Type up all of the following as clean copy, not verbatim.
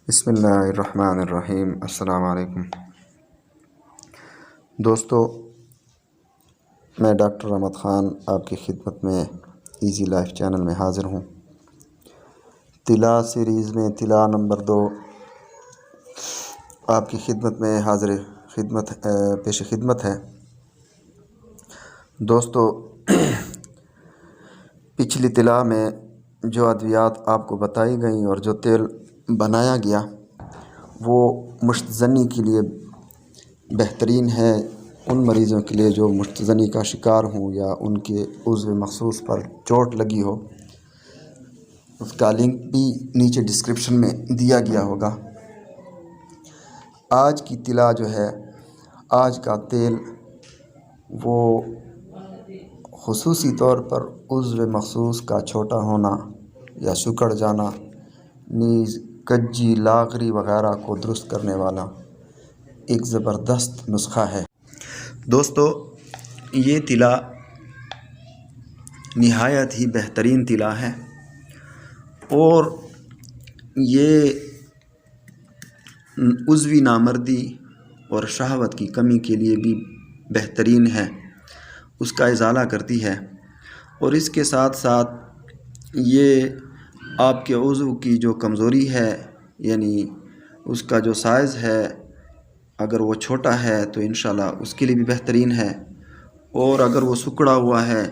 بسم اللہ الرحمن الرحیم۔ السلام علیکم دوستو، میں ڈاکٹر احمد خان آپ کی خدمت میں ایزی لائف چینل میں حاضر ہوں۔ طلا سیریز میں طلا نمبر 2 آپ کی خدمت میں پیش خدمت ہے۔ دوستو، پچھلی طلا میں جو ادویات آپ کو بتائی گئیں اور جو تیل بنایا گیا وہ مشت زنی کے لیے بہترین ہے۔ ان مریضوں کے لیے جو مشت زنی کا شکار ہوں یا ان کے عضو مخصوص پر چوٹ لگی ہو، اس کا لنک بھی نیچے ڈسکرپشن میں دیا گیا ہوگا۔ آج کی طلا جو ہے، آج کا تیل، وہ خصوصی طور پر عضو مخصوص کا چھوٹا ہونا یا سکڑ جانا، نیز کجی، لاغری وغیرہ کو درست کرنے والا ایک زبردست نسخہ ہے۔ دوستو، یہ طلا نہایت ہی بہترین طلا ہے اور یہ عضوی نامردی اور شہوت کی کمی کے لیے بھی بہترین ہے، اس کا ازالہ کرتی ہے۔ اور اس کے ساتھ ساتھ یہ آپ کے عضو کی جو کمزوری ہے، یعنی اس کا جو سائز ہے، اگر وہ چھوٹا ہے تو انشاءاللہ اس کے لیے بھی بہترین ہے، اور اگر وہ سکڑا ہوا ہے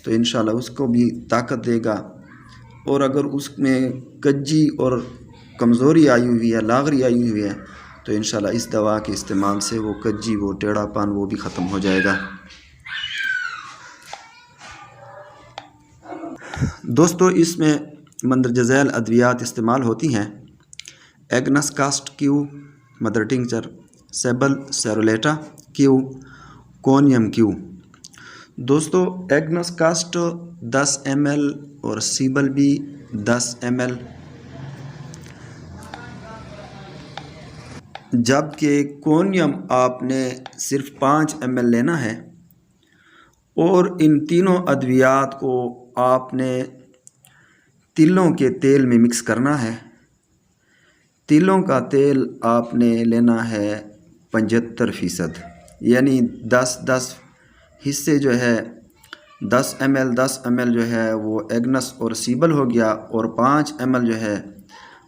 تو انشاءاللہ اس کو بھی طاقت دے گا، اور اگر اس میں کجی اور کمزوری آئی ہوئی ہے، لاغری آئی ہوئی ہے، تو انشاءاللہ اس دوا کے استعمال سے وہ کجی، وہ ٹیڑھا پان، وہ بھی ختم ہو جائے گا۔ دوستو، اس میں مندرجہ ذیل ادویات استعمال ہوتی ہیں: ایگنس کاسٹ کیو مدر ٹنکچر، سیبل سیرولیٹا کیو، کونیم کیو۔ دوستو، ایگنس کاسٹ 10 ml اور سیبل بھی 10 ml، جبکہ کونیم آپ نے صرف 5 ml لینا ہے، اور ان تینوں ادویات کو آپ نے تلوں کے تیل میں مکس کرنا ہے۔ تلوں کا تیل آپ نے لینا ہے 75%، یعنی 10 حصے جو ہے 10 ml جو ہے وہ ایگنس اور سیبل ہو گیا، اور 5 ml جو ہے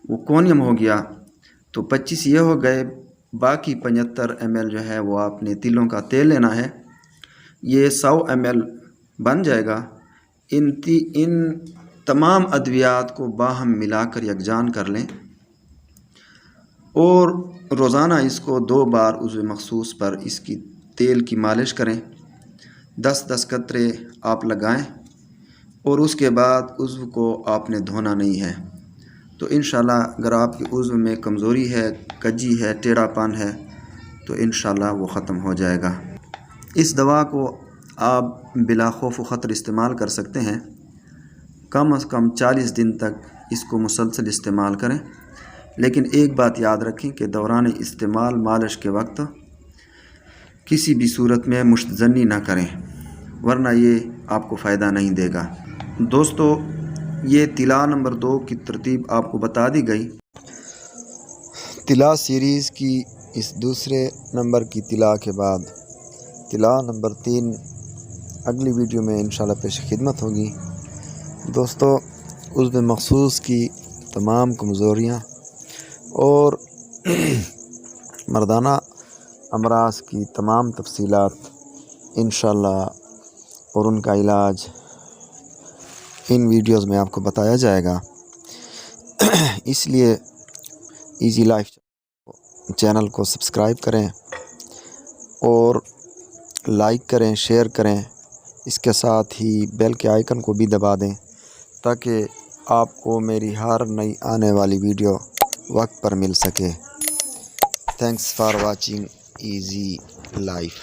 وہ کونیم ہو گیا، تو 25 یہ ہو گئے۔ باقی 75 ml جو ہے وہ آپ نے تلوں کا تیل لینا ہے، یہ 100 ml بن جائے گا۔ ان تمام ادویات کو باہم ملا کر یکجان کر لیں، اور روزانہ اس کو 2 بار عضو مخصوص پر اس کی تیل کی مالش کریں۔ 10 قطرے آپ لگائیں، اور اس کے بعد عضو کو آپ نے دھونا نہیں ہے۔ تو انشاءاللہ اگر آپ کے عضو میں کمزوری ہے، کجی ہے، ٹیڑھا پان ہے، تو انشاءاللہ وہ ختم ہو جائے گا۔ اس دوا کو آپ بلا خوف و خطر استعمال کر سکتے ہیں۔ کم از کم 40 دن تک اس کو مسلسل استعمال کریں، لیکن ایک بات یاد رکھیں کہ دوران استعمال مالش کے وقت کسی بھی صورت میں مشت زنی نہ کریں، ورنہ یہ آپ کو فائدہ نہیں دے گا۔ دوستو، یہ طلا نمبر 2 کی ترتیب آپ کو بتا دی گئی۔ طلا سیریز کی اس دوسرے نمبر کی طلا کے بعد طلا نمبر 3 اگلی ویڈیو میں انشاءاللہ پیش خدمت ہوگی۔ دوستو، عضو مخصوص کی تمام کمزوریاں اور مردانہ امراض کی تمام تفصیلات انشاءاللہ اور ان کا علاج ان ویڈیوز میں آپ کو بتایا جائے گا۔ اس لیے ایزی لائف چینل کو سبسکرائب کریں اور لائک کریں، شیئر کریں، اس کے ساتھ ہی بیل کے آئیکن کو بھی دبا دیں تاکہ آپ کو میری ہر نئی آنے والی ویڈیو وقت پر مل سکے۔ Thanks for watching easy life.